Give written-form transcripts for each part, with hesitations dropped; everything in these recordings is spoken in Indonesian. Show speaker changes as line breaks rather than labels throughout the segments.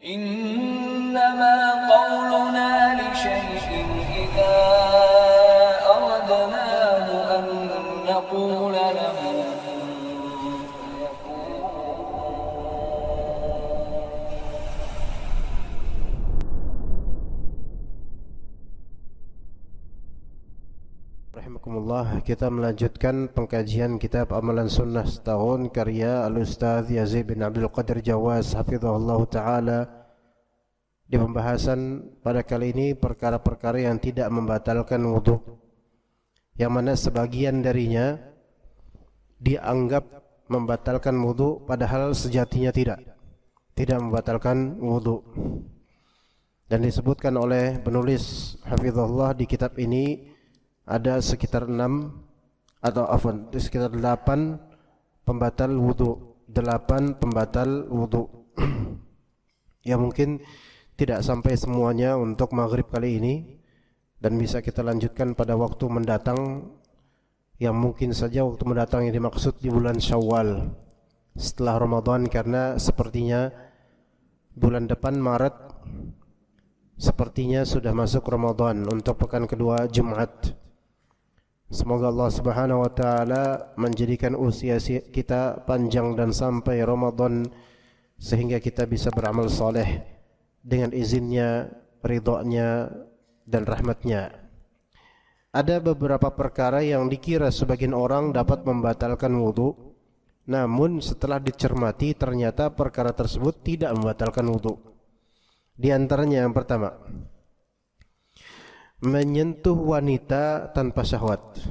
إنما قولنا لشيء إذا أردناه أن نقول له
Rahimakumullah, kita melanjutkan pengkajian kitab Amalan Sunnah Setahun karya Al-Ustaz Yazid bin Abdul Qadir Jawaz hafizahullah ta'ala. Di pembahasan pada kali ini perkara-perkara yang tidak membatalkan wudu, yang mana sebagian darinya dianggap membatalkan wudu padahal sejatinya tidak membatalkan wudu. Dan disebutkan oleh penulis hafizahullah di kitab ini ada sekitar 8 pembatal wudu, 8 pembatal wudu. Ya mungkin tidak sampai semuanya untuk maghrib kali ini, dan bisa kita lanjutkan pada waktu mendatang, yang mungkin saja waktu mendatang yang dimaksud di bulan Syawal setelah Ramadan, karena sepertinya bulan depan Maret sepertinya sudah masuk Ramadan untuk pekan kedua Jumat. Semoga Allah Subhanahu wa taala menjadikan usia kita panjang dan sampai Ramadan sehingga kita bisa beramal saleh dengan izinnya, ridhonya dan rahmatnya. Ada beberapa perkara yang dikira sebagian orang dapat membatalkan wudu, namun setelah dicermati ternyata perkara tersebut tidak membatalkan wudu. Di antaranya yang pertama, menyentuh wanita tanpa syahwat.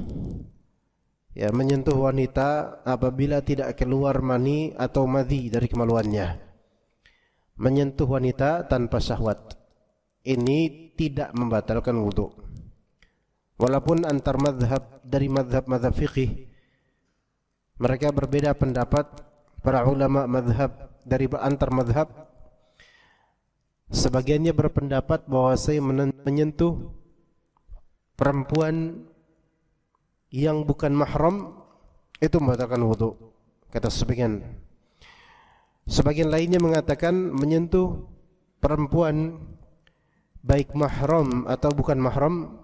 Ya, menyentuh wanita apabila tidak keluar mani atau madhi dari kemaluannya. Menyentuh wanita tanpa syahwat ini tidak membatalkan wudu. Walaupun antar mazhab dari mazhab fiqih mereka berbeda pendapat, para ulama mazhab dari antar mazhab, sebagiannya berpendapat bahwa saya menyentuh perempuan yang bukan mahram itu membatalkan wudu, kata sebagian. Sebagian lainnya mengatakan menyentuh perempuan baik mahram atau bukan mahram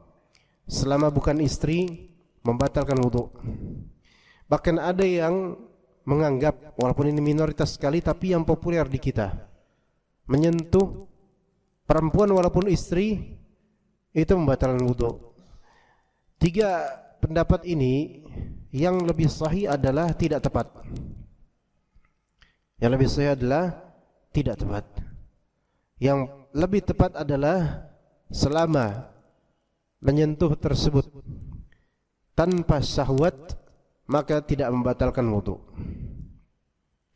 selama bukan istri membatalkan wudu. Bahkan ada yang menganggap, walaupun ini minoritas sekali tapi yang populer di kita, menyentuh perempuan walaupun istri itu membatalkan wudu. 3 pendapat ini yang lebih sahih adalah tidak tepat. Yang lebih sahih adalah tidak tepat. Yang lebih tepat adalah selama menyentuh tersebut tanpa syahwat maka tidak membatalkan wudu.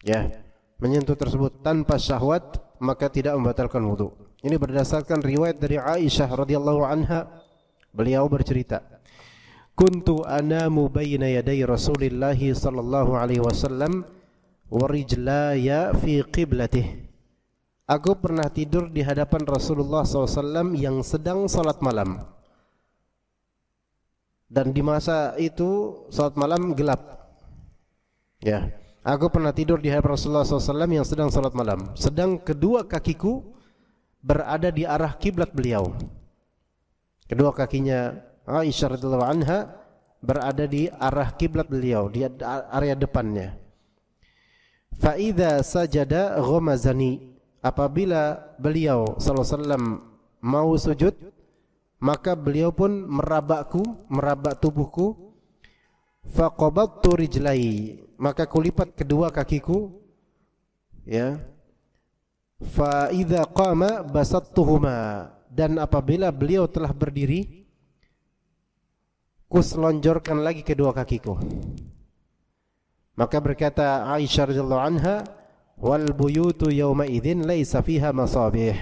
Ya, menyentuh tersebut tanpa syahwat maka tidak membatalkan wudu. Ini berdasarkan riwayat dari Aisyah radhiyallahu anha. Beliau bercerita, kuntu anamu baina yaday Rasulillah sallallahu alaihi wasallam wa rijlaya fi qiblatih. Aku pernah tidur di hadapan Rasulullah SAW yang sedang salat malam. Dan di masa itu salat malam gelap. Ya, aku pernah tidur di hadapan Rasulullah SAW yang sedang salat malam, sedang kedua kakiku berada di arah kiblat beliau. Kedua kakinya Aisyah radhiyallahu anha berada di arah kiblat beliau, di area depannya. Fa idza sajada ghamazani, apabila beliau sallallahu alaihi wasallam mau sujud maka beliau pun meraba tubuhku. Fa qabattu rijlai, maka kulipat kedua kakiku. Ya. Fa idza qama basattuhuma, dan apabila beliau telah berdiri kuselonjorkan lagi kedua kakiku. Maka berkata Aisyah radhiyallahu anha, wal buyutu yawma idzin laisa fiha masabih.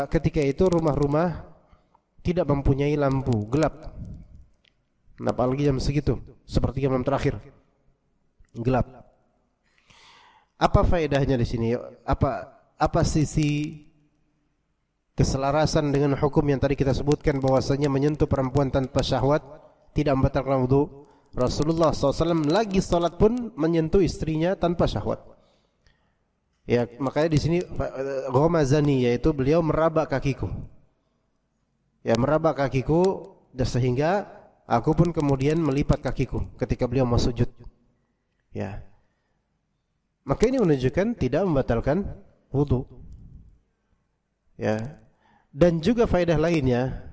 Ketika itu rumah-rumah tidak mempunyai lampu, gelap. Nah, apalagi jam segitu, seperti jam terakhir, gelap. Apa faedahnya di sini? Apa sisi keselarasan dengan hukum yang tadi kita sebutkan bahwasanya menyentuh perempuan tanpa syahwat tidak membatalkan wudu? Rasulullah SAW lagi salat pun menyentuh istrinya tanpa syahwat. Ya, makanya di sini ghamazani, yaitu beliau meraba kakiku. Ya, meraba kakiku sehingga aku pun kemudian melipat kakiku ketika beliau mau sujud. Ya. Maka ini menunjukkan tidak membatalkan wudu. Ya. Dan juga faedah lainnya,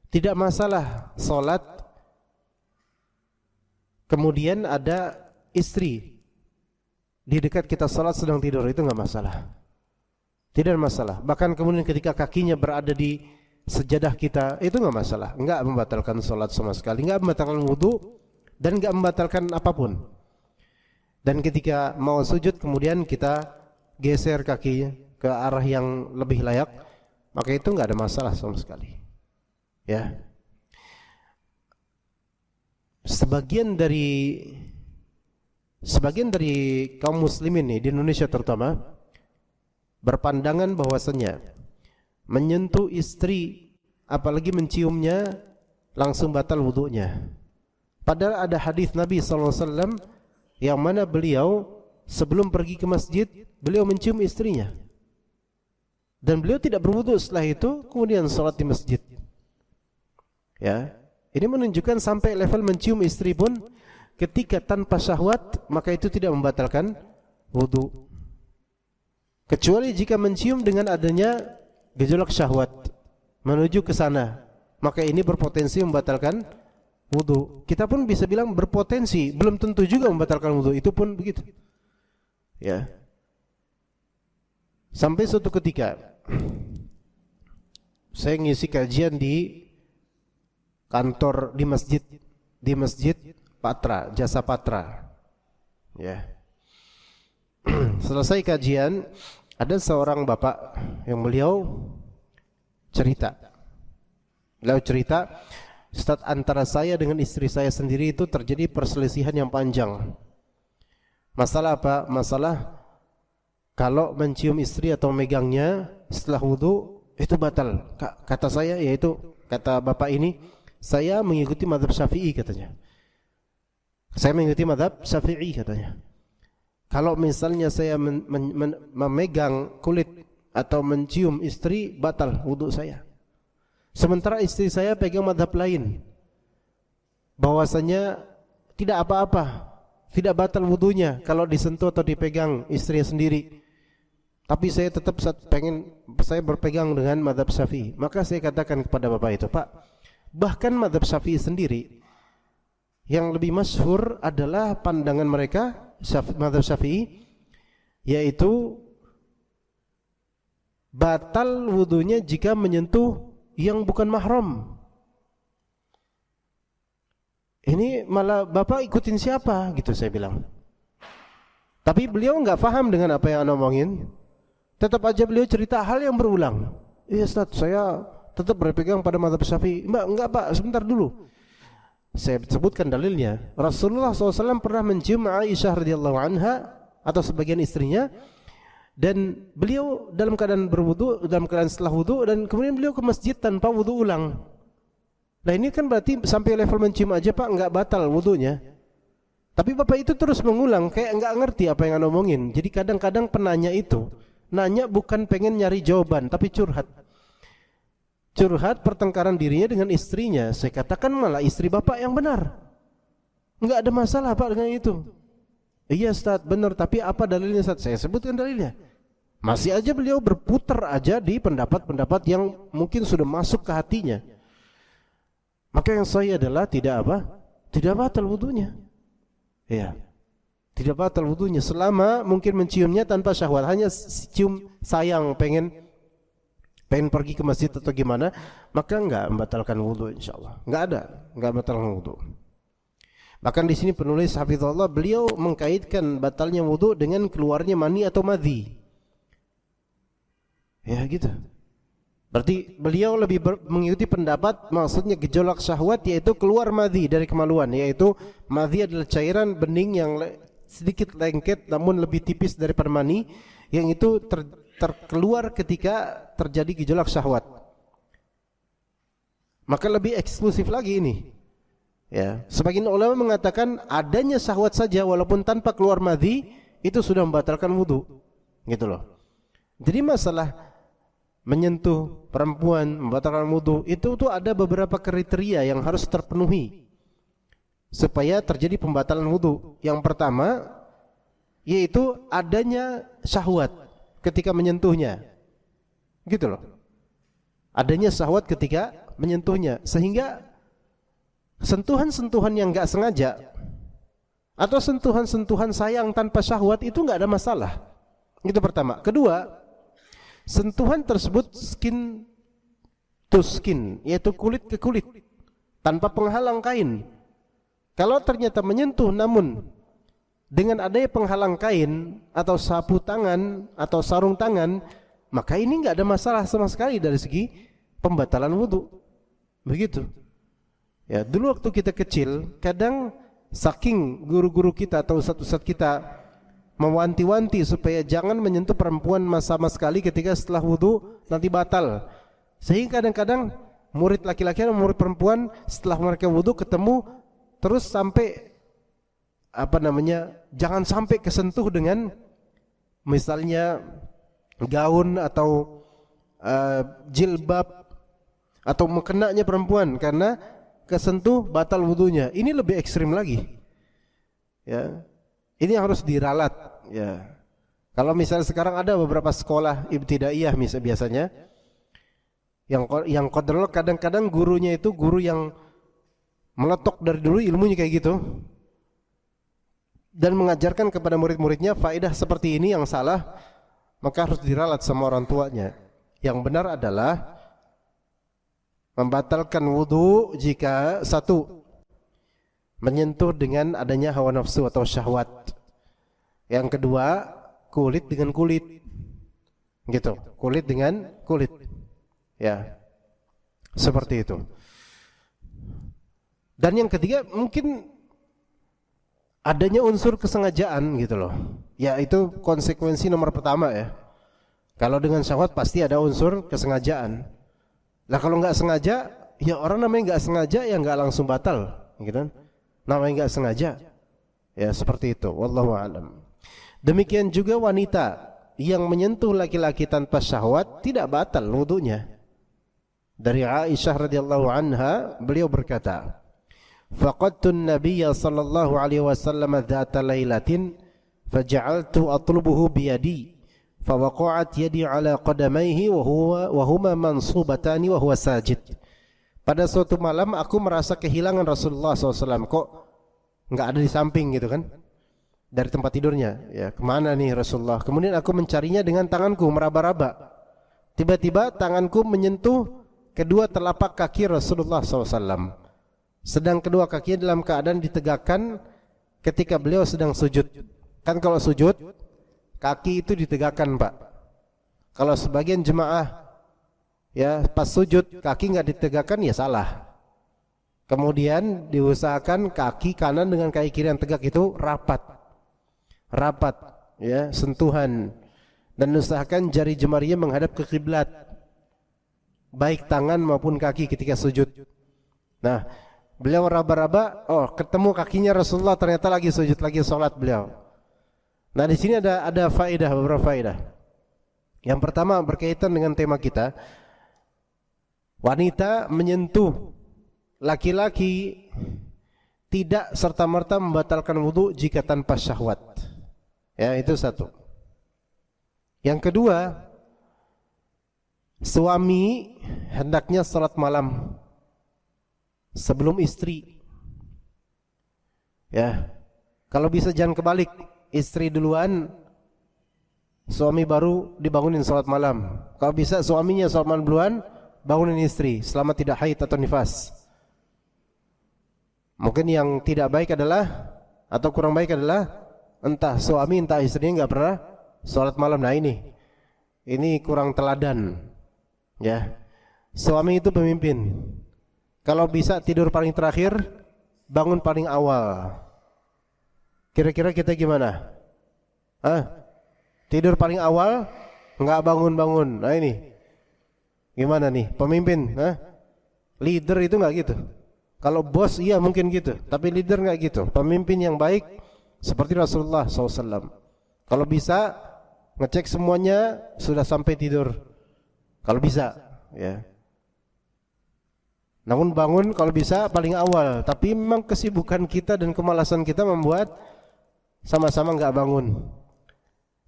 tidak masalah salat kemudian ada istri di dekat kita salat sedang tidur, itu enggak masalah. Tidak masalah. Bahkan kemudian ketika kakinya berada di sejadah kita, itu enggak masalah. Enggak membatalkan salat sama sekali, enggak membatalkan wudu dan enggak membatalkan apapun. Dan ketika mau sujud kemudian kita geser kakinya ke arah yang lebih layak, maka itu enggak ada masalah sama sekali. Ya. Sebagian dari kaum muslimin nih, di Indonesia terutama, berpandangan bahwasanya menyentuh istri apalagi menciumnya langsung batal wudunya. Padahal ada hadis Nabi SAW yang mana beliau sebelum pergi ke masjid beliau mencium istrinya dan beliau tidak berwudu setelah itu kemudian salat di masjid. Ya, ini menunjukkan sampai level mencium istri pun ketika tanpa syahwat, maka itu tidak membatalkan wudu. Kecuali jika mencium dengan adanya gejolak syahwat menuju ke sana, maka ini berpotensi membatalkan wudu. Kita pun bisa bilang berpotensi, belum tentu juga membatalkan wudu, itu pun begitu. Ya. Sampai suatu ketika saya ngisi kajian di kantor di masjid Patra, Jasa Patra. Ya. Selesai kajian, ada seorang bapak yang beliau cerita. Ustaz, antara saya dengan istri saya sendiri itu terjadi perselisihan yang panjang. Masalah apa? Masalah kalau mencium istri atau megangnya setelah wudu itu batal. Kata saya, yaitu kata bapak ini, saya mengikuti mazhab Syafi'i katanya. Saya mengikuti mazhab Syafi'i katanya. Kalau misalnya saya memegang kulit atau mencium istri, batal wudu saya. Sementara istri saya pegang mazhab lain, bahwasanya tidak apa-apa, tidak batal wudunya kalau disentuh atau dipegang istrinya sendiri. Tapi saya tetap saya berpegang dengan mazhab Syafi'i. Maka saya katakan kepada bapak itu, Pak, bahkan mazhab Syafi'i sendiri yang lebih masyhur adalah pandangan mereka mazhab Syafi'i, yaitu batal wudunya jika menyentuh yang bukan mahram. Ini malah bapak ikutin siapa gitu saya bilang. Tapi beliau enggak paham dengan apa yang anda omongin. Tetap aja beliau cerita hal yang berulang. Iya Ustaz, saya tetap berpegang pada mazhab Syafi'i. Enggak Pak, sebentar dulu. Saya sebutkan dalilnya. Rasulullah SAW pernah mencium Aisyah radhiyallahu anha atau sebagian istrinya, dan beliau dalam keadaan berwudu, dalam keadaan setelah wudu, dan kemudian beliau ke masjid tanpa wudu ulang. Nah ini kan berarti sampai level mencium aja Pak enggak batal wudunya. Tapi bapak itu terus mengulang kayak enggak ngerti apa yang anda omongin. Jadi kadang-kadang penanya itu nanya bukan pengen nyari jawaban, tapi curhat pertengkaran dirinya dengan istrinya. Saya katakan malah istri bapak yang benar, enggak ada masalah Pak dengan itu. Iya Ustaz, benar, tapi apa dalilnya Ustaz? Saya sebutkan dalilnya. Masih aja beliau berputar aja di pendapat-pendapat yang mungkin sudah masuk ke hatinya. Maka yang saya adalah tidak batal wudunya. Iya, tidak batal wudunya selama mungkin menciumnya tanpa syahwat, hanya cium sayang, pengen pergi ke masjid atau gimana, maka enggak membatalkan wudu insyaallah. Enggak membatalkan wudu. Bahkan di sini penulis hafizahullah beliau mengkaitkan batalnya wudu dengan keluarnya mani atau madhi. Ya gitu. Berarti beliau lebih mengikuti pendapat maksudnya gejolak syahwat, yaitu keluar madhi dari kemaluan, yaitu madhi adalah cairan bening yang sedikit lengket namun lebih tipis daripada mani, yang itu terkeluar ketika terjadi gejolak syahwat. Maka lebih eksklusif lagi ini. Ya, sebagian ulama mengatakan adanya syahwat saja walaupun tanpa keluar madhi itu sudah membatalkan wudu. gitu loh. Jadi masalah menyentuh perempuan, membatalkan wudu, itu tuh ada beberapa kriteria yang harus terpenuhi supaya terjadi pembatalan wudu. Yang pertama yaitu adanya syahwat ketika menyentuhnya, gitu loh. Adanya syahwat ketika menyentuhnya, sehingga sentuhan-sentuhan yang nggak sengaja atau sentuhan-sentuhan sayang tanpa syahwat itu nggak ada masalah. Itu pertama. Kedua, sentuhan tersebut skin to skin, yaitu kulit ke kulit, tanpa penghalang kain. Kalau ternyata menyentuh namun dengan adanya penghalang kain atau sapu tangan atau sarung tangan, maka ini nggak ada masalah sama sekali dari segi pembatalan wudu. Begitu. Ya, dulu waktu kita kecil, kadang saking guru-guru kita atau ustadz-ustadz kita mewanti-wanti supaya jangan menyentuh perempuan sama sekali ketika setelah wudu, nanti batal. Sehingga kadang-kadang murid laki-laki dan murid perempuan setelah mereka wudu ketemu terus sampai jangan sampai kesentuh dengan misalnya gaun atau jilbab atau mukenanya perempuan, karena kesentuh batal wudunya. Ini lebih ekstrim lagi. Ya. Ini harus diralat, ya. Kalau misalnya sekarang ada beberapa sekolah ibtidaiyah biasanya yang kontrol, kadang-kadang gurunya itu guru yang meletok dari dulu ilmunya kayak gitu dan mengajarkan kepada murid-muridnya faedah seperti ini yang salah, maka harus diralat sama orang tuanya. Yang benar adalah membatalkan wudu jika satu, menyentuh dengan adanya hawa nafsu atau syahwat. Yang kedua, kulit dengan kulit. Gitu, kulit dengan kulit. Ya. Seperti itu. Dan yang ketiga, mungkin adanya unsur kesengajaan gitu loh. Ya, itu konsekuensi nomor pertama ya. Kalau dengan syahwat pasti ada unsur kesengajaan. Lah kalau enggak sengaja, ya orang namanya enggak sengaja ya enggak langsung batal, gitu kan? Namanya enggak sengaja. Ya seperti itu, wallahu a'lam. Demikian juga wanita yang menyentuh laki-laki tanpa syahwat tidak batal wudunya. Dari Aisyah radhiyallahu anha, beliau berkata, "Faqadtu an-nabiyya sallallahu alaihi wasallam dzata lailatin faja'altu atlubuhu biyadi fawaqa'at yadi ala qadamayhi wa huma mansubatani wa huwa sajid." Pada suatu malam aku merasa kehilangan Rasulullah SAW. Kok enggak ada di samping gitu kan, dari tempat tidurnya. Ya, kemana nih Rasulullah? Kemudian aku mencarinya dengan tanganku, meraba-raba. Tiba-tiba tanganku menyentuh kedua telapak kaki Rasulullah SAW. Sedang kedua kakinya dalam keadaan ditegakkan ketika beliau sedang sujud. Kan kalau sujud, kaki itu ditegakkan, Pak. Kalau sebagian jemaah ya pas sujud kaki enggak ditegakkan, ya salah. Kemudian diusahakan kaki kanan dengan kaki kiri yang tegak itu rapat, ya, sentuhan. Dan usahakan jari jemarinya menghadap ke kiblat, baik tangan maupun kaki ketika sujud. Nah, beliau raba-raba, oh ketemu kakinya Rasulullah, ternyata lagi sujud, lagi sholat beliau. Nah di sini ada faedah, beberapa faedah. Yang pertama berkaitan dengan tema kita, wanita menyentuh laki-laki tidak serta-merta membatalkan wudu jika tanpa syahwat. Ya, itu satu. Yang kedua, suami hendaknya salat malam sebelum istri. Ya, kalau bisa jangan kebalik, istri duluan, suami baru dibangunin salat malam. Kalau bisa suaminya salat malam duluan, bangunin istri selama tidak haid atau nifas. Mungkin yang tidak baik adalah atau kurang baik adalah entah suami entah istrinya enggak pernah salat malam. Nah ini kurang teladan. Ya. Suami itu pemimpin. Kalau bisa tidur paling terakhir, bangun paling awal. Kira-kira kita gimana? Tidur paling awal, enggak bangun-bangun. Nah ini gimana nih pemimpin? Leader itu enggak gitu. Kalau bos iya mungkin gitu, tapi leader enggak gitu. Pemimpin yang baik seperti Rasulullah SAW. Kalau bisa ngecek semuanya sudah sampai tidur kalau bisa, ya. Namun bangun kalau bisa paling awal, tapi memang kesibukan kita dan kemalasan kita membuat sama-sama enggak bangun.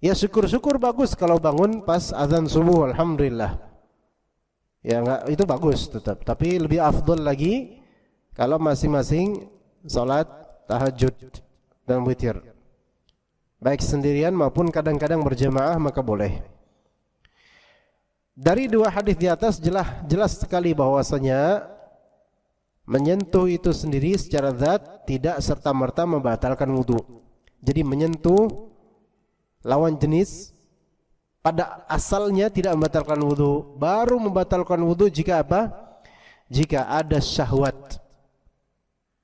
Ya syukur-syukur bagus kalau bangun pas azan subuh, alhamdulillah. Ya enggak, itu bagus tetap, tapi lebih afdol lagi kalau masing-masing salat tahajud dan witir. Baik sendirian maupun kadang-kadang berjamaah maka boleh. Dari dua hadis di atas jelas sekali bahwasanya menyentuh itu sendiri secara zat tidak serta-merta membatalkan wudu. Jadi menyentuh lawan jenis pada asalnya tidak membatalkan wudu. Baru membatalkan wudu jika apa? Jika ada syahwat.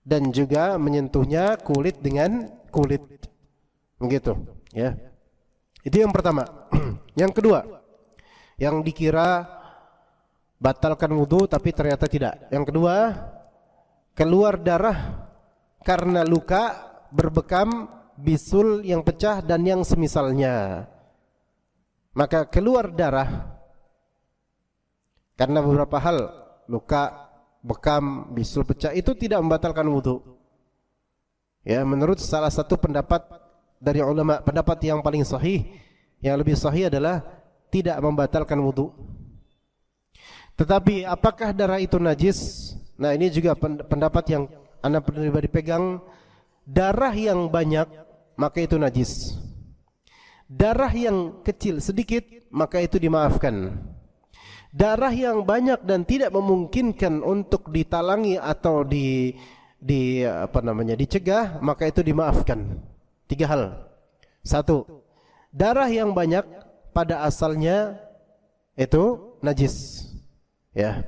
Dan juga menyentuhnya kulit dengan kulit. Begitu, ya. Itu yang pertama. Yang kedua, yang dikira batalkan wudu tapi ternyata tidak. Yang kedua, keluar darah karena luka, berbekam, bisul yang pecah dan yang semisalnya. Maka keluar darah karena beberapa hal, luka, bekam, bisul pecah itu tidak membatalkan wudu. Ya, menurut salah satu pendapat dari ulama, pendapat yang paling sahih, yang lebih sahih adalah tidak membatalkan wudu. Tetapi apakah darah itu najis? Nah, ini juga pendapat yang ana pribadi pegang. Darah yang banyak maka itu najis. Darah yang kecil sedikit maka itu dimaafkan. Darah yang banyak dan tidak memungkinkan untuk ditalangi atau dicegah maka itu dimaafkan. 3 hal. 1. Darah yang banyak pada asalnya itu najis. Ya.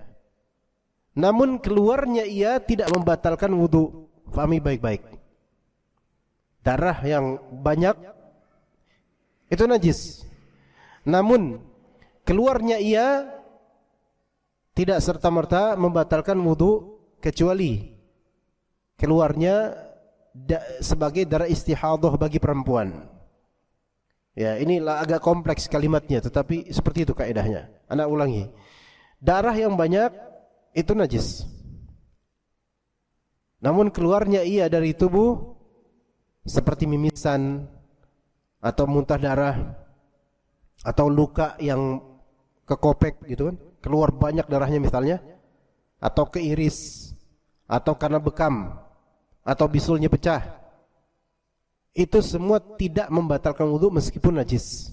Namun keluarnya ia tidak membatalkan wudu. Fahami baik-baik. Darah yang banyak itu najis. Namun keluarnya ia tidak serta-merta membatalkan wudu kecuali keluarnya sebagai darah istihadah bagi perempuan. Ya, inilah agak kompleks kalimatnya, tetapi seperti itu kaidahnya. Anak ulangi. Darah yang banyak itu najis. Namun keluarnya ia dari tubuh seperti mimisan atau muntah darah atau luka yang kekopek gitu kan, keluar banyak darahnya misalnya, atau keiris, atau karena bekam, atau bisulnya pecah, itu semua tidak membatalkan wudu meskipun najis.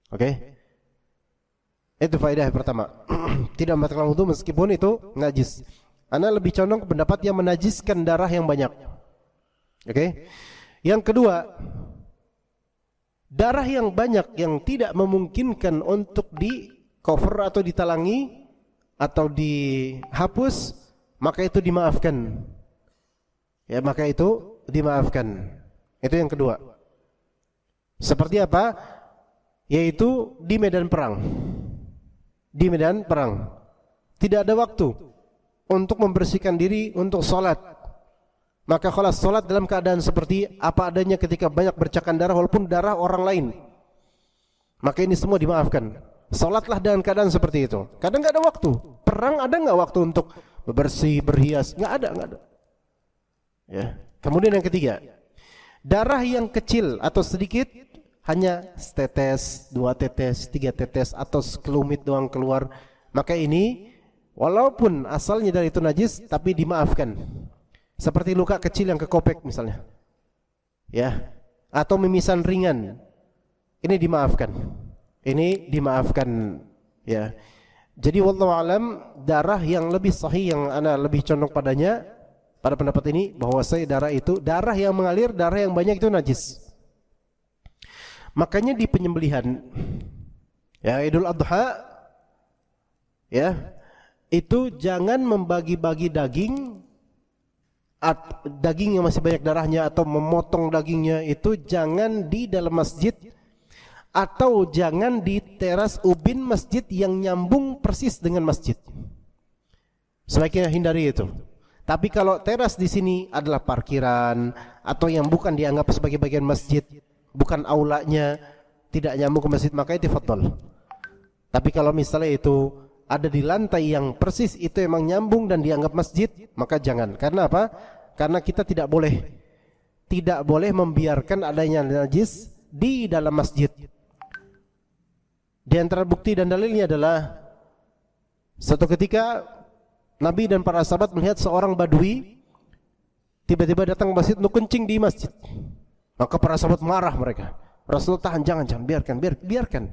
Oke? Itu faedah yang pertama. Tidak membatalkan wudu meskipun itu najis. Ana lebih condong ke pendapat yang menajiskan darah yang banyak. Oke? Yang kedua, darah yang banyak yang tidak memungkinkan untuk di cover atau ditalangi atau dihapus, maka itu dimaafkan. Ya, maka itu dimaafkan. Itu yang kedua. Seperti apa? Yaitu di medan perang. Di medan perang tidak ada waktu untuk membersihkan diri untuk salat. Maka kalau salat dalam keadaan seperti apa adanya ketika banyak bercakan darah walaupun darah orang lain, maka ini semua dimaafkan. Salatlah dengan keadaan seperti itu. Kadang enggak ada waktu. Perang ada enggak waktu untuk bersih, berhias? Enggak ada. Ya. Kemudian yang ketiga, darah yang kecil atau sedikit, hanya setetes, 2 tetes, 3 tetes atau sekelumit doang keluar, maka ini walaupun asalnya dari itu najis tapi dimaafkan. Seperti luka kecil yang kekopek misalnya, ya, atau mimisan ringan, ini dimaafkan. Ini dimaafkan, ya. Jadi wallahu alam, darah yang lebih sahih yang ana lebih condong padanya pada pendapat ini bahwasanya darah itu darah yang mengalir, darah yang banyak itu najis. Makanya di penyembelihan, ya, Idul Adha, ya, itu jangan membagi-bagi daging yang masih banyak darahnya atau memotong dagingnya itu jangan di dalam masjid atau jangan di teras ubin masjid yang nyambung persis dengan masjid. Sebaiknya hindari itu. Tapi kalau teras di sini adalah parkiran atau yang bukan dianggap sebagai bagian masjid, bukan aulanya, tidak nyambung ke masjid, maka itu tafadhol. Tapi kalau misalnya itu ada di lantai yang persis itu emang nyambung dan dianggap masjid, maka jangan. Karena apa? Karena kita tidak boleh membiarkan adanya najis di dalam masjid. Di antara bukti dan dalilnya adalah suatu ketika Nabi dan para sahabat melihat seorang badui tiba-tiba datang ke masjid untuk kencing di masjid. Maka para sahabat marah mereka. Rasulullah tahan, jangan biarkan.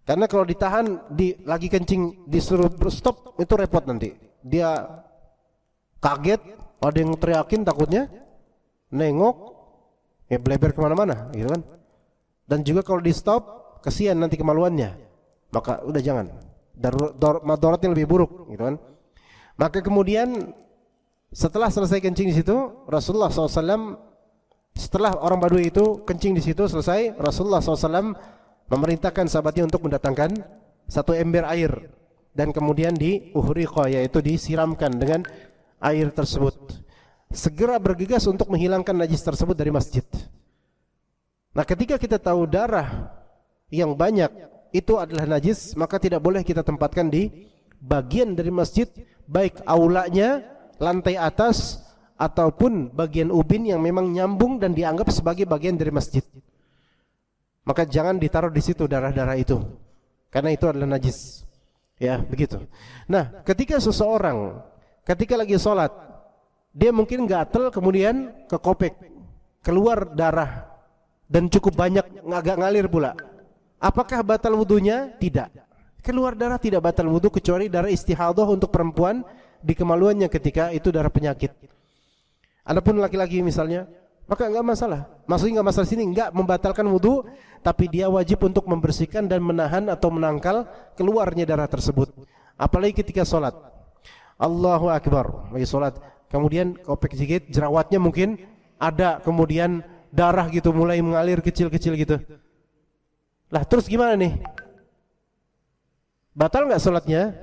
Karena kalau ditahan, lagi kencing disuruh stop, itu repot nanti. Dia kaget, ada yang teriakin takutnya, nengok, ya bleber kemana-mana, gitu kan. Dan juga kalau di stop, kesian nanti kemaluannya. Maka udah jangan. Madaratnya lebih buruk, gitu kan. Maka kemudian setelah selesai kencing di situ, Rasulullah SAW setelah orang Badui itu kencing di situ selesai, Rasulullah SAW memerintahkan sahabatnya untuk mendatangkan satu ember air dan kemudian diuhriqa, yaitu disiramkan dengan air tersebut. Segera bergegas untuk menghilangkan najis tersebut dari masjid. Nah, ketika kita tahu darah yang banyak itu adalah najis, maka tidak boleh kita tempatkan di bagian dari masjid, baik aulanya, lantai atas, ataupun bagian ubin yang memang nyambung dan dianggap sebagai bagian dari masjid. Maka jangan ditaruh di situ darah-darah itu, karena itu adalah najis. Ya, begitu. Nah, ketika seseorang ketika lagi sholat, dia mungkin gatel kemudian kekopek, keluar darah dan cukup banyak, agak ngalir pula. Apakah batal wudunya? Tidak. Keluar darah tidak batal wudu kecuali darah istihadah untuk perempuan di kemaluannya ketika itu darah penyakit. Adapun laki-laki misalnya, maka enggak masalah. Maksudnya enggak masalah sini, enggak membatalkan wudu, tapi dia wajib untuk membersihkan dan menahan atau menangkal keluarnya darah tersebut. Apalagi ketika sholat. Allahu Akbar, lagi sholat, kemudian kopek sedikit, jerawatnya mungkin ada, kemudian darah gitu mulai mengalir kecil-kecil gitu. Lah terus gimana nih? Batal enggak sholatnya?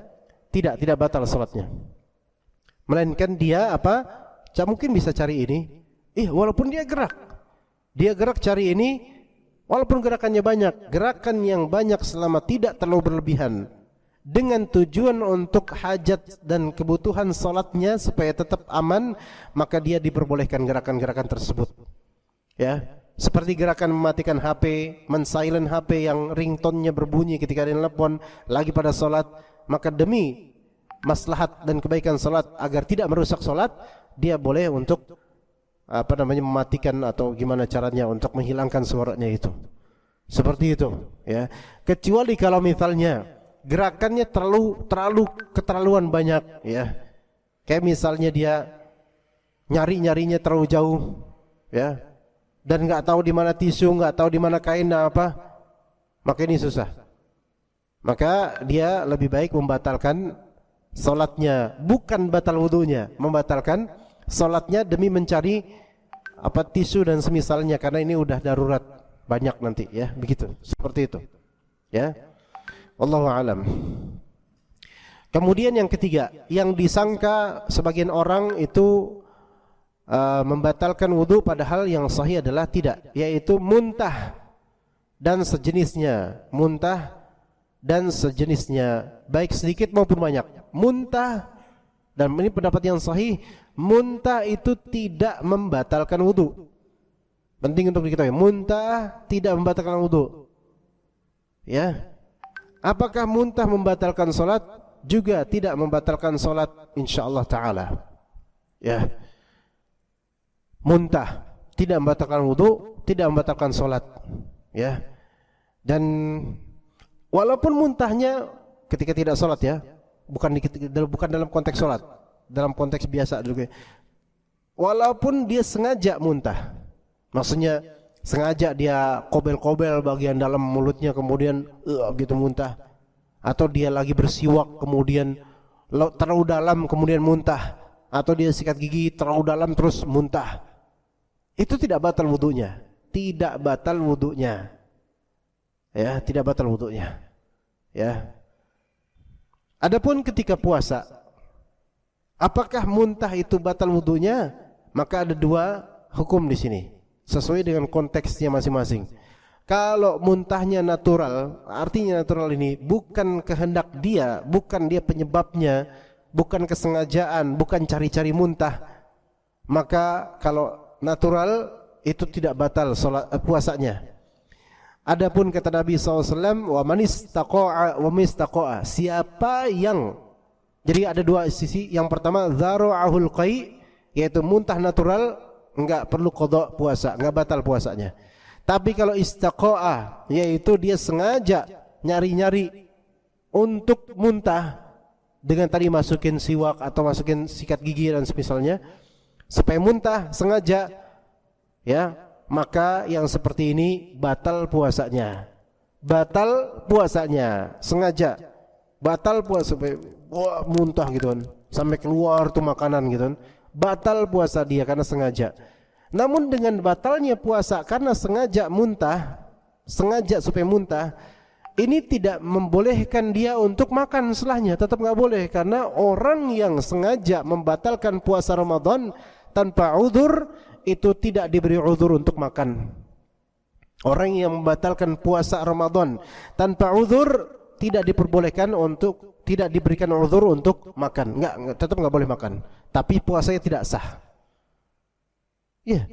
Tidak batal sholatnya. Melainkan dia apa? Mungkin bisa cari ini. Walaupun dia gerak cari ini, walaupun gerakannya banyak, gerakan yang banyak selama tidak terlalu berlebihan, dengan tujuan untuk hajat dan kebutuhan salatnya supaya tetap aman, maka dia diperbolehkan gerakan-gerakan tersebut. Ya, seperti gerakan mematikan HP, men-silent HP yang ringtone-nya berbunyi ketika dia telepon lagi pada salat, maka demi maslahat dan kebaikan salat agar tidak merusak salat, dia boleh untuk mematikan atau gimana caranya untuk menghilangkan suaranya itu. Seperti itu, ya. Kecuali kalau misalnya gerakannya terlalu keterlaluan banyak, ya. Kayak misalnya dia nyarinya terlalu jauh, ya. Dan enggak tahu di mana tisu, enggak tahu di mana kain apa, maka ini susah. Maka dia lebih baik membatalkan salatnya, bukan batal wudunya, membatalkan salatnya demi mencari tisu dan semisalnya, karena ini udah darurat banyak nanti, ya, begitu, seperti itu, ya. Wallahu alam. Kemudian yang ketiga, yang disangka sebagian orang itu membatalkan wudu padahal yang sahih adalah tidak, yaitu muntah dan sejenisnya, baik sedikit maupun banyak. Muntah, dan ini pendapat yang sahih, muntah itu tidak membatalkan wudu. Penting untuk diketahui, muntah tidak membatalkan wudu. Ya. Apakah muntah membatalkan salat? Juga tidak membatalkan salat insyaallah taala. Ya. Muntah tidak membatalkan wudu, tidak membatalkan salat. Ya. Dan walaupun muntahnya ketika tidak salat, ya, bukan dalam konteks salat, dalam konteks biasa juga. Walaupun dia sengaja muntah, maksudnya sengaja dia kobel-kobel bagian dalam mulutnya kemudian gitu muntah, atau dia lagi bersiwak kemudian terlalu dalam kemudian muntah, atau dia sikat gigi terlalu dalam terus muntah, itu tidak batal wudunya, ya, tidak batal wudunya, ya. Adapun ketika puasa, apakah muntah itu batal wudunya? Maka ada dua hukum di sini, sesuai dengan konteksnya masing-masing. Kalau muntahnya natural, artinya natural ini bukan kehendak dia, bukan dia penyebabnya, bukan kesengajaan, bukan cari-cari muntah, maka kalau natural itu tidak batal puasanya. Adapun kata Nabi SAW, wa man istaqa'a, siapa yang, jadi ada dua sisi. Yang pertama dzara'ahul qai, yaitu muntah natural, enggak perlu qada puasa, enggak batal puasanya. Tapi kalau istaqa'a, yaitu dia sengaja nyari-nyari untuk muntah dengan tadi masukin siwak atau masukin sikat gigi dan semisalnya supaya muntah sengaja, ya, maka yang seperti ini batal puasanya. Batal puasanya, sengaja batal puasa, wah muntah gitu kan, sampai keluar tuh makanan gitu kan, batal puasa dia karena sengaja. Namun dengan batalnya puasa karena sengaja muntah, sengaja supaya muntah, ini tidak membolehkan dia untuk makan setelahnya, tetap nggak boleh, karena orang yang sengaja membatalkan puasa Ramadan tanpa udzur itu tidak diberi udzur untuk makan. Orang yang membatalkan puasa Ramadan tanpa udzur tidak diperbolehkan untuk, tidak diberikan udzur untuk makan. Enggak, tetap nggak boleh makan. Tapi puasanya tidak sah. Ya,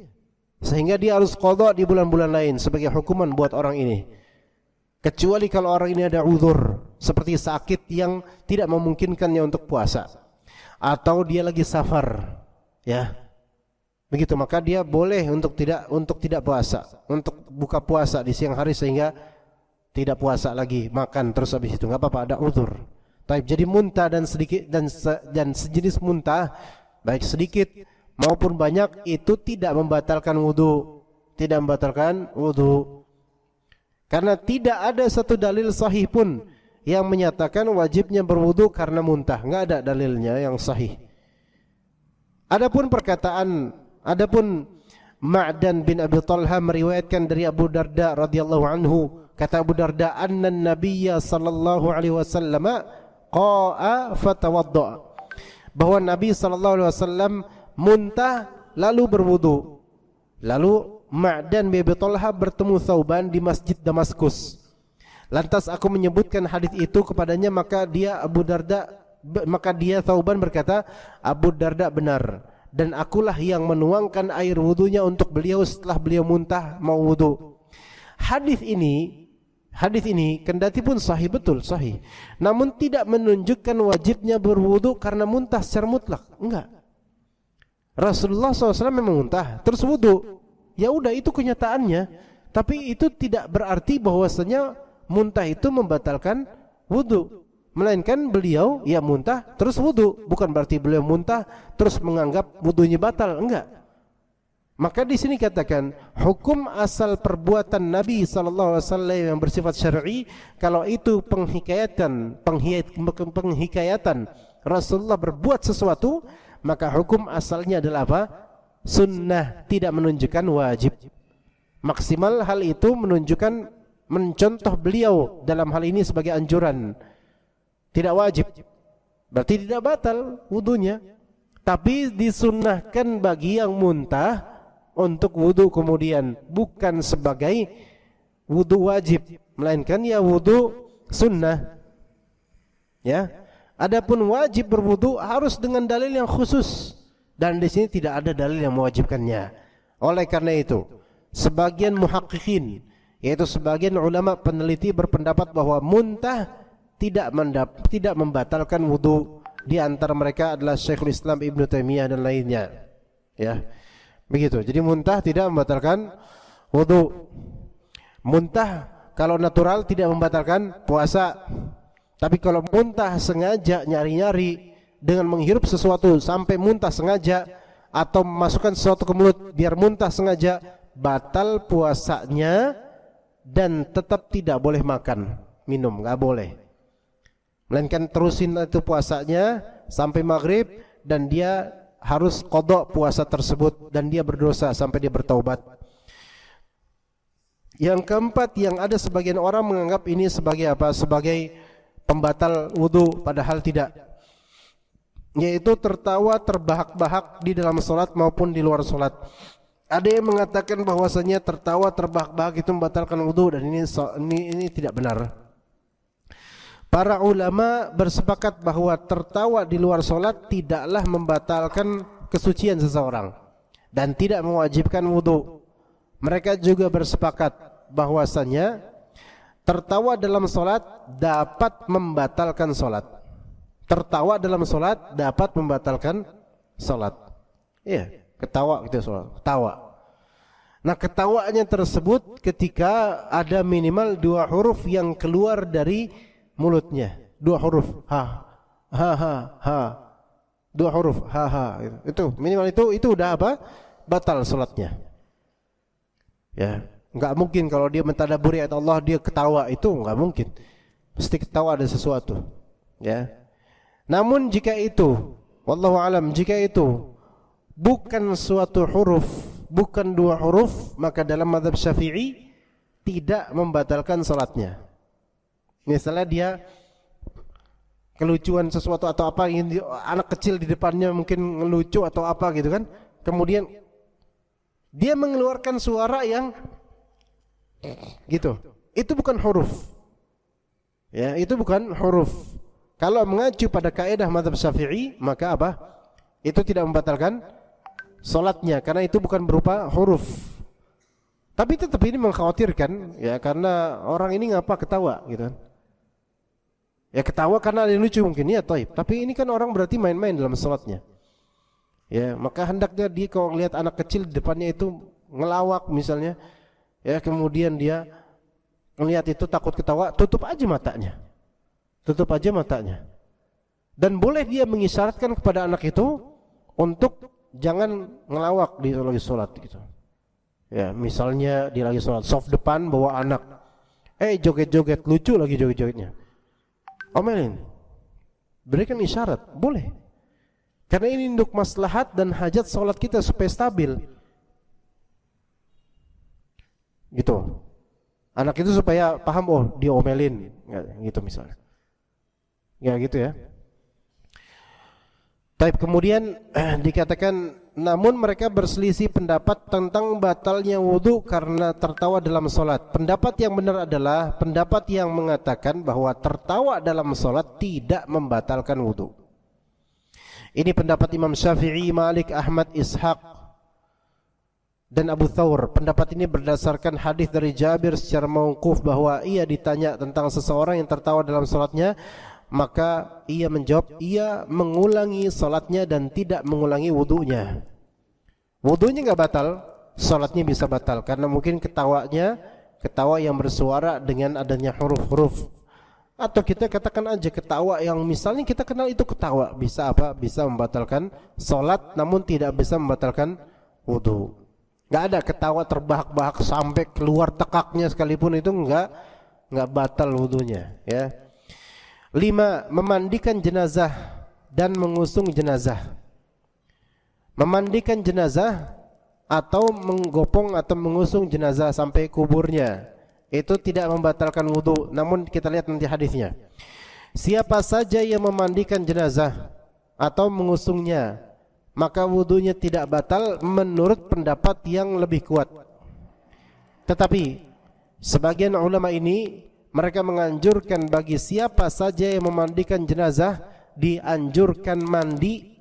sehingga dia harus qada di bulan-bulan lain sebagai hukuman buat orang ini. Kecuali kalau orang ini ada udzur seperti sakit yang tidak memungkinkannya untuk puasa, atau dia lagi safar, ya. Begitu, maka dia boleh untuk tidak puasa, untuk buka puasa di siang hari sehingga tidak puasa lagi, makan terus habis itu enggak apa-apa, ada udzur. Taib, jadi muntah dan sedikit dan sejenis muntah baik sedikit maupun banyak itu tidak membatalkan wudu, tidak membatalkan wudu. Karena tidak ada satu dalil sahih pun yang menyatakan wajibnya berwudu karena muntah, enggak ada dalilnya yang sahih. Adapun Ma'dan bin Abi Talha meriwayatkan dari Abu Darda radhiyallahu anhu, kata Abu Darda, anna nabiyya sallallahu alaihi wasallam qa'a fatawadda, bahwa Nabi sallallahu alaihi wasallam muntah lalu berwudu. Lalu Ma'dan bin Abi Talha bertemu Thauban di Masjid Damaskus. Lantas aku menyebutkan hadis itu kepadanya, maka dia Thauban berkata, Abu Darda benar, dan akulah yang menuangkan air wudunya untuk beliau setelah beliau muntah mau wudu. Hadis ini kendati pun sahih, betul sahih, namun tidak menunjukkan wajibnya berwudu karena muntah secara mutlak. Enggak. Rasulullah SAW memang muntah terus wudu, ya udah itu kenyataannya. Tapi itu tidak berarti bahwasanya muntah itu membatalkan wudu, melainkan beliau ya muntah terus wudu, bukan berarti beliau muntah terus menganggap wudunya batal, enggak. Maka di sini katakan hukum asal perbuatan Nabi sallallahu alaihi wasallam yang bersifat syar'i, kalau itu penghikayatan Rasulullah berbuat sesuatu, maka hukum asalnya adalah apa? Sunnah, tidak menunjukkan wajib. Maksimal hal itu menunjukkan, mencontoh beliau dalam hal ini sebagai anjuran, tidak wajib, berarti tidak batal wudunya. Tapi disunnahkan bagi yang muntah untuk wudu kemudian, bukan sebagai wudu wajib, melainkan ya wudu sunnah. Ya. Adapun wajib berwudu harus dengan dalil yang khusus, dan di sini tidak ada dalil yang mewajibkannya. Oleh karena itu, sebagian muhaqqiqin, yaitu sebagian ulama peneliti berpendapat bahwa muntah tidak membatalkan wudu. Di antara mereka adalah Syekhul Islam Ibnu Taimiyah dan lainnya. Ya. Begitu. Jadi muntah tidak membatalkan wudu. Muntah kalau natural tidak membatalkan puasa. Tapi kalau muntah sengaja nyari-nyari dengan menghirup sesuatu sampai muntah sengaja, atau memasukkan sesuatu ke mulut biar muntah sengaja, batal puasanya dan tetap tidak boleh makan, minum, enggak boleh. Melainkan terusin itu puasanya sampai maghrib, dan dia harus qada puasa tersebut, dan dia berdosa sampai dia bertaubat. Yang keempat, yang ada sebagian orang menganggap ini sebagai apa? Sebagai pembatal wudu, padahal tidak. Yaitu tertawa terbahak-bahak di dalam salat maupun di luar salat. Ada yang mengatakan bahwasanya tertawa terbahak-bahak itu membatalkan wudu, dan ini tidak benar. Para ulama bersepakat bahwa tertawa di luar solat tidaklah membatalkan kesucian seseorang dan tidak mewajibkan wudu. Mereka juga bersepakat bahwasanya tertawa dalam solat dapat membatalkan solat. Tertawa dalam solat dapat membatalkan solat. Iya, ketawa gitu solat, ketawa. Nah, ketawanya tersebut ketika ada minimal 2 huruf yang keluar dari mulutnya. 2 huruf, ha, ha, ha, ha. 2 huruf, ha, ha. Itu minimal itu udah apa? Batal solatnya. Ya, nggak mungkin kalau dia mentadaburi ayat Allah dia ketawa, itu nggak mungkin. Pasti ketawa ada sesuatu. Ya. Namun jika itu, wallahu alam, jika itu bukan suatu huruf, bukan 2 huruf, maka dalam mazhab Syafi'i tidak membatalkan salatnya. Misalnya dia kelucuan sesuatu atau apa, anak kecil di depannya mungkin ngelucu atau apa gitu kan, kemudian dia mengeluarkan suara yang gitu, itu bukan huruf. Ya, itu bukan huruf. Kalau mengacu pada kaidah mazhab Syafi'i, maka apa? Itu tidak membatalkan salatnya karena itu bukan berupa huruf. Tapi tetap ini mengkhawatirkan, ya, karena orang ini ngapa ketawa gitu kan. Ya ketawa karena ada yang lucu mungkin, ya taib. Tapi ini kan orang berarti main-main dalam salatnya. Ya, maka hendaknya dia kalau lihat anak kecil di depannya itu ngelawak misalnya, ya, kemudian dia melihat itu takut ketawa, tutup aja matanya. Tutup aja matanya. Dan boleh dia mengisyaratkan kepada anak itu untuk jangan ngelawak di lagi sholat gitu. Ya, misalnya dia lagi sholat, soft depan bawa anak, joget-joget, lucu lagi joget-jogetnya, omelin, berikan isyarat, boleh. Karena ini untuk maslahat dan hajat sholat kita supaya stabil. Gitu. Anak itu supaya paham, oh dia omelin, gitu misalnya. Ya gitu ya. Tapi kemudian dikatakan, namun mereka berselisih pendapat tentang batalnya wudu karena tertawa dalam solat. Pendapat yang benar adalah pendapat yang mengatakan bahwa tertawa dalam solat tidak membatalkan wudu. Ini pendapat Imam Syafi'i, Malik, Ahmad, Ishaq dan Abu Thawr. Pendapat ini berdasarkan hadis dari Jabir secara mauquf bahwa ia ditanya tentang seseorang yang tertawa dalam solatnya, maka ia menjawab, ia mengulangi salatnya dan tidak mengulangi wudunya. Wudunya enggak batal, salatnya bisa batal karena mungkin ketawanya ketawa yang bersuara dengan adanya huruf-huruf. Atau kita katakan aja ketawa yang misalnya kita kenal itu ketawa, bisa apa? Bisa membatalkan salat namun tidak bisa membatalkan wudu. Enggak ada ketawa terbahak-bahak sampai keluar tekaknya sekalipun, itu enggak batal wudunya, ya. 5. Memandikan jenazah dan mengusung jenazah. Memandikan jenazah atau menggopong atau mengusung jenazah sampai kuburnya, itu tidak membatalkan wudu. Namun kita lihat nanti hadisnya. Siapa saja yang memandikan jenazah atau mengusungnya, maka wudunya tidak batal menurut pendapat yang lebih kuat. Tetapi sebagian ulama ini mereka menganjurkan bagi siapa saja yang memandikan jenazah dianjurkan mandi,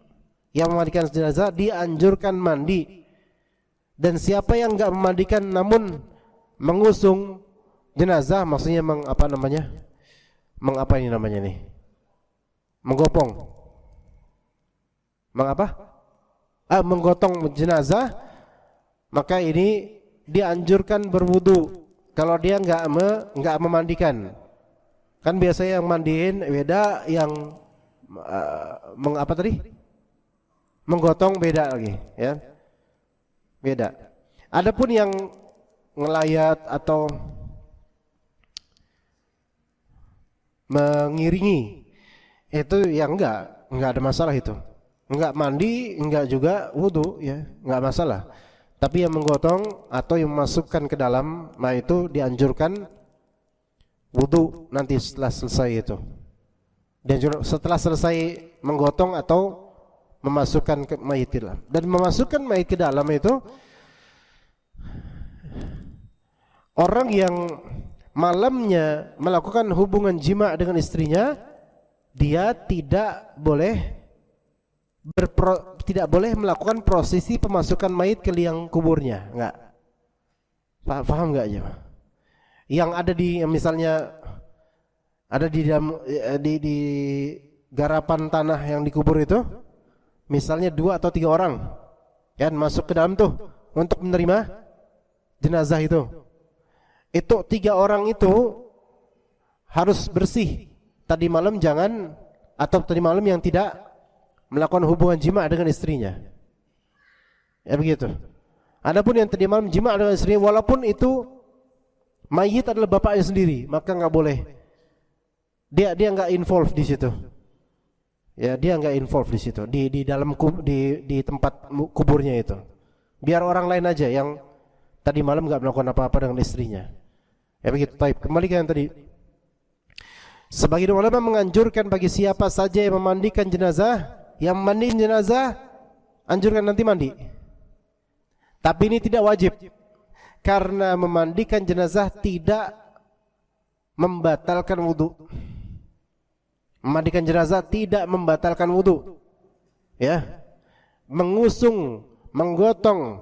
yang memandikan jenazah dianjurkan mandi, dan siapa yang enggak memandikan namun mengusung jenazah, maksudnya menggopong, menggotong jenazah, maka ini dianjurkan berwudu. Kalau dia enggak memandikan, kan biasanya yang mandiin beda, yang menggotong beda lagi, ya, beda. Adapun yang ngelayat atau mengiringi itu yang enggak ada masalah itu. Enggak mandi, enggak juga wudu, ya, enggak masalah. Tapi yang menggotong atau yang memasukkan ke dalam, nah itu dianjurkan wudu nanti setelah selesai itu. Dan setelah selesai menggotong atau memasukkan ke mayit ke dalam. Dan memasukkan mayit ke dalam itu orang yang malamnya melakukan hubungan jima dengan istrinya, dia tidak boleh melakukan prosesi pemasukan mayit ke liang kuburnya, enggak. Paham enggak aja? Yang ada di misalnya ada di dalam di garapan tanah yang dikubur itu, misalnya 2 atau 3 orang kan masuk ke dalam tuh untuk menerima jenazah itu. Itu 3 orang itu harus bersih. Tadi malam yang tidak melakukan hubungan jima dengan istrinya. Ya begitu. Adapun yang tadi malam jima dengan istrinya, walaupun itu mayit adalah bapaknya sendiri, maka enggak boleh. Dia enggak involve di situ. Ya, dia enggak involve di situ, di dalam di tempat kuburnya itu. Biar orang lain aja yang tadi malam enggak melakukan apa-apa dengan istrinya. Ya begitu. Baik, kembali ke yang tadi. Sebagian ulama menganjurkan bagi siapa saja yang memandikan jenazah, yang mandiin jenazah, anjurkan nanti mandi. Tapi ini tidak wajib, karena memandikan jenazah tidak membatalkan wudu. Memandikan jenazah tidak membatalkan wudu. Ya, mengusung, menggotong,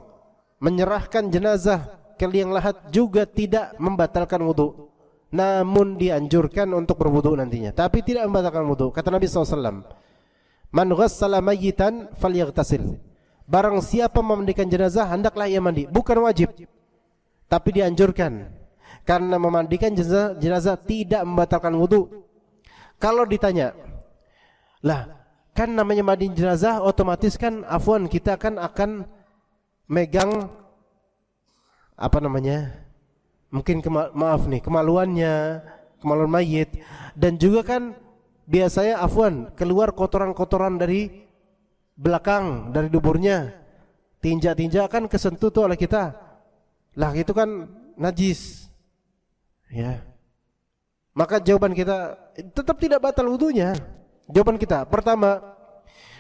menyerahkan jenazah ke liang lahat juga tidak membatalkan wudu. Namun dianjurkan untuk berwudu nantinya, tapi tidak membatalkan wudu. Kata Nabi SAW, man ghassala mayyitan falyaghtasil. Barang siapa memandikan jenazah, hendaklah ia mandi. Bukan wajib, tapi dianjurkan, karena memandikan jenazah tidak membatalkan wudu. Kalau ditanya, lah kan namanya mandi jenazah, otomatis kan afwan kita kan akan megang apa namanya, mungkin kemaluan mayit, dan juga kan biasanya afwan keluar kotoran-kotoran dari belakang, dari duburnya, tinja-tinja kan kesentuh tuh oleh kita, lah itu kan najis, ya. Maka jawaban kita tetap tidak batal wudunya. Jawaban kita pertama,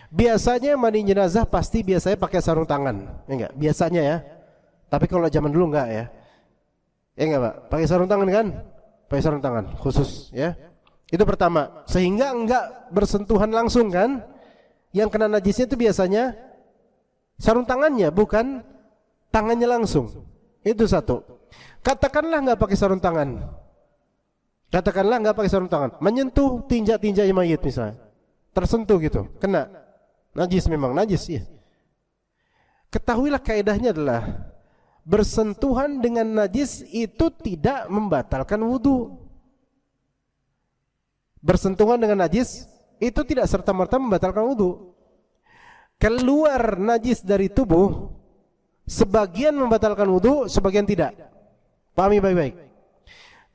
biasanya mandi jenazah pasti biasanya pakai sarung tangan, ya enggak? Biasanya ya. Tapi kalau zaman dulu enggak ya. Ya enggak, Pak? Pakai sarung tangan kan? Pakai sarung tangan khusus ya. Itu pertama, sehingga enggak bersentuhan langsung kan? Yang kena najisnya itu biasanya sarung tangannya, bukan tangannya langsung. Itu satu. Katakanlah enggak pakai sarung tangan. Katakanlah enggak pakai sarung tangan, menyentuh tinja-tinjanya mayit misalnya. Tersentuh gitu, kena. Najis, memang najis ya. Ketahuilah kaidahnya adalah bersentuhan dengan najis itu tidak membatalkan wudu. Bersentuhan dengan najis itu tidak serta-merta membatalkan wudu. Keluar najis dari tubuh, sebagian membatalkan wudu, sebagian tidak. Pahami baik-baik.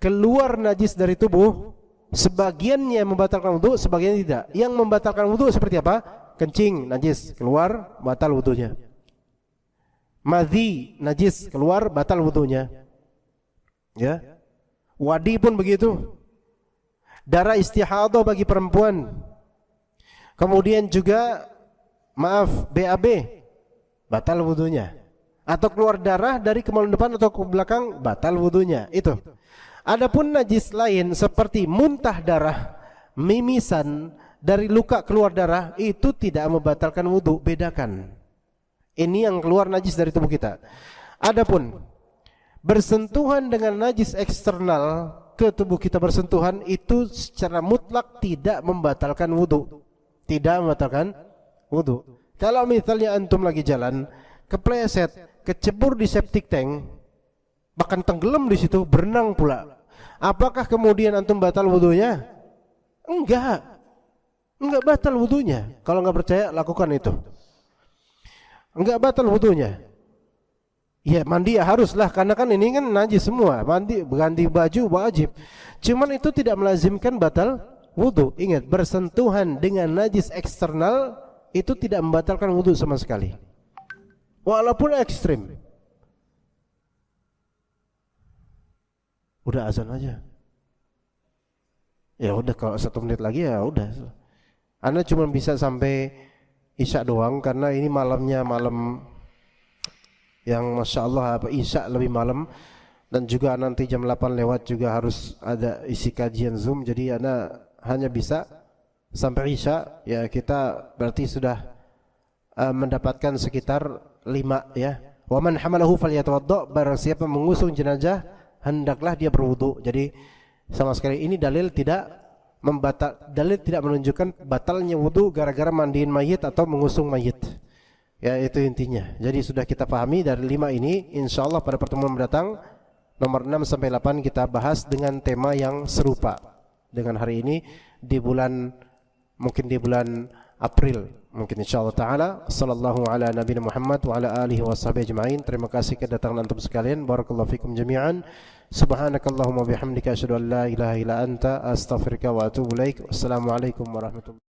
Keluar najis dari tubuh, sebagiannya membatalkan wudu, sebagian tidak. Yang membatalkan wudu seperti apa? Kencing najis, keluar batal wudunya. Madhi najis, keluar batal wudunya. Ya. Wadi pun begitu. Darah istihadah bagi perempuan. Kemudian juga BAB batal wudunya. Atau keluar darah dari kemaluan depan atau ke belakang, batal wudunya. Itu. Adapun najis lain seperti muntah darah, mimisan, dari luka keluar darah, itu tidak membatalkan wudu. Bedakan. Ini yang keluar najis dari tubuh kita. Adapun bersentuhan dengan najis eksternal ke tubuh kita, bersentuhan itu secara mutlak tidak membatalkan wudu. Tidak membatalkan wudu. Kalau misalnya antum lagi jalan, kepleset, kecebur di septic tank, bahkan tenggelam di situ, berenang pula, apakah kemudian antum batal wudunya? Enggak batal wudunya. Kalau enggak percaya, lakukan itu. Enggak batal wudunya. Ya mandi ya haruslah, karena kan ini kan najis semua. Mandi, ganti baju wajib. Cuman itu tidak melazimkan batal wudu. Ingat, bersentuhan dengan najis eksternal itu tidak membatalkan wudu sama sekali, walaupun ekstrim. Udah azan aja. Ya udah, kalau 1 menit lagi ya udah. Anda cuma bisa sampai Isya doang, karena ini malamnya malam yang Masya Allah, Isya lebih malam. dan juga nanti jam 8 lewat juga harus ada isi kajian Zoom, jadi Anda hanya bisa sampai Isya. Ya, kita berarti sudah mendapatkan sekitar 5 ya. Wa man hamalahu falyatawadda, barang siapa mengusung jenazah hendaklah dia berwudu. Jadi sama sekali ini dalil tidak menunjukkan batalnya wudu gara-gara mandiin mayit atau mengusung mayit. Ya, itu intinya. Jadi sudah kita pahami dari 5 ini. Insyaallah pada pertemuan mendatang nomor 6 sampai 8 kita bahas dengan tema yang serupa dengan hari ini mungkin di bulan April mungkin insyaallah taala. Sallallahu ala nabiyina Muhammad wa ala alihi washabihi ajmain. Terima kasih kedatangan antum sekalian. Barakallahu fikum jami'an. Subhanakallahumma bihamdika asyhadu an la ilaha illa anta astaghfiruka wa atubu ilaik. Wassalamualaikum warahmatullahi